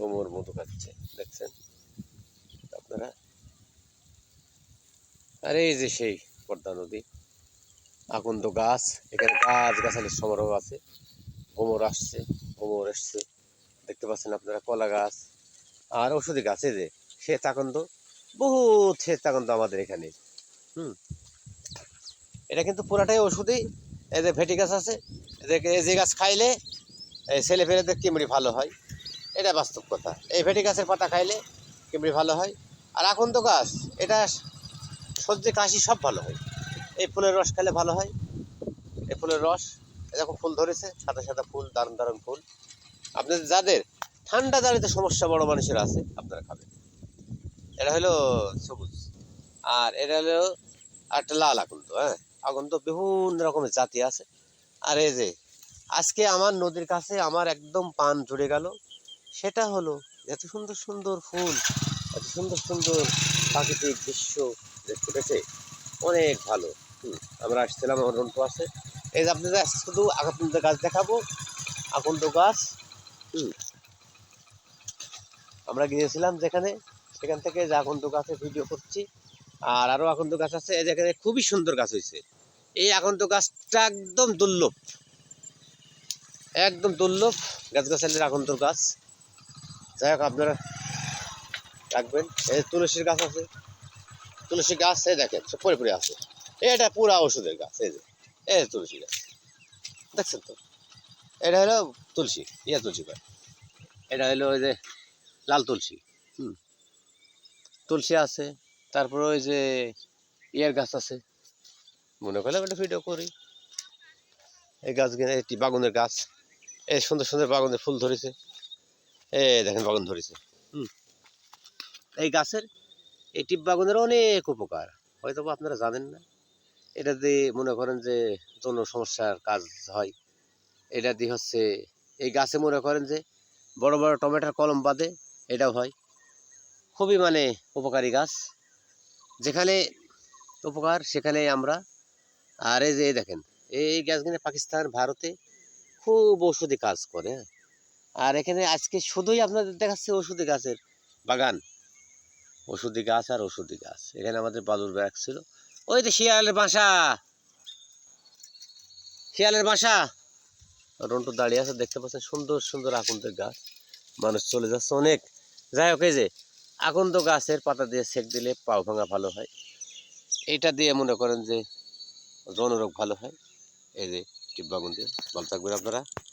কোমর মতো খাচ্ছে, দেখছেন আপনারা। আর এই যে সেই পদ্মা নদী, আকন্দ গাছ, এখানে গাছ গাছালির সমারোহ আছে। ভ্রমর আসছে, ভ্রমর এসছে, দেখতে পাচ্ছেন আপনারা। কলা গাছ আর ঔষধি গাছ, এই যে শ্বেত আকন্দ, বহুত শ্বেত আকন্দ আমাদের এখানে। হুম, এটা কিন্তু পুরাটাই ওষুধি। এই যে ভেটি গাছ আছে, এই যে গাছ খাইলে এই ছেলে ফেলেদের কিমড়ি ভালো হয়, এটা বাস্তব কথা। এই ভেটি গাছের পাতা খাইলে কিমড়ি ভালো হয়। আর আকন্দ গাছ, এটা সর্দি কাশি সব ভালো হয়। এই ফুলের রস খেলে ভালো হয়। এই ফুলের রস, এরকম ফুল ধরেছে, সাদা সাদা ফুল, দারুণ দারুণ ফুল। আপনাদের যাদের ঠান্ডা দাঁড়িতে সমস্যা বড় মানুষের আছে, আপনারা খাবেন। এটা হলো সবুজ, আর এটা হলো একটা লাল আকন্দ। হ্যাঁ, আকন্দ বিভিন্ন রকমের জাতি আছে। আর এই যে আজকে আমার নদীর কাছে আমার একদম পান জুড়ে গেল, সেটা হলো এত সুন্দর সুন্দর ফুল, এত সুন্দর সুন্দর প্রাকৃতিক দৃশ্য যে ফুটেছে, অনেক ভালো। আমরা আসছিলাম, আমার রন্টু আছে। এই যে আপনাদের শুধু আকন্দ গাছ দেখাবো, আকন্দ গাছ। আমরা গিয়েছিলাম যেখানে, সেখান থেকে যে আকন্দ গাছের ভিডিও করছি। আর আরও আকন্দ গাছ আছে, এই যেখানে খুবই সুন্দর গাছ হয়েছে। এই আকন্দ গাছটা একদম দুর্লভ, একদম দুর্লভ গাছগাছালির আকন্দ গাছ। যাই হোক, আপনারা রাখবেন। এই তুলসীর গাছ আছে, তুলসী গাছ এই দেখেন সব পরে পরে আছে। এটা পুরা ওষুধের গাছ। এই যে এই তুলসী গাছ দেখছেন তো, এটা হলো তুলসী, তুলসী গাছ। এটা হলো ওই যে লাল তুলসী। তুলসী আছে, তারপরে ওই যে গাছ আছে। মনে করলাম একটা ভিডিও করি। এই গাছ কিনে একটি বাগুনের গাছ, এই সুন্দর সুন্দর বাগুনের ফুল ধরেছে। এই দেখেন বাগুন ধরেছে। এই গাছের, এই টিপ বাগুনের অনেক উপকার, হয়তো আপনারা জানেন না। এটা দিয়ে মনে করেন যে যৌন সমস্যার কাজ হয়। এটা দিয়ে হচ্ছে, এই গাছে মনে করেন যে বড় বড় টমেটোর কলম বাঁধে, এটাও হয়। খুবই মানে উপকারী গাছ, যেখানে উপকার সেখানে আমরা। আর এই যে দেখেন, এই গাছগুলো পাকিস্তান, ভারতে খুব ঔষধি কাজ করে। আর এখানে আজকে শুধুই আপনাদের দেখাচ্ছে ওষুধি গাছের বাগান, ওষুধি গাছ আর ওষুধি গাছ। এখানে আমাদের বালুর ব্যাগ ছিল। ওই যে শিয়ালের বাসা, শিয়ালের বাসা, রন্টু দাঁড়িয়ে আছে, দেখতে পাচ্ছেন। সুন্দর সুন্দর আকন্দের গাছ, মানুষ চলে যাচ্ছে অনেক। যাই হোক, এই যে আকন্দ গাছের পাতা দিয়ে সেক দিলে পাও ভাঙা ভালো হয়। এইটা দিয়ে মনে করেন যে যৌন রোগ ভালো হয়। এই যে টিপ বাগুন দিয়ে। ভালো থাকবেন আপনারা।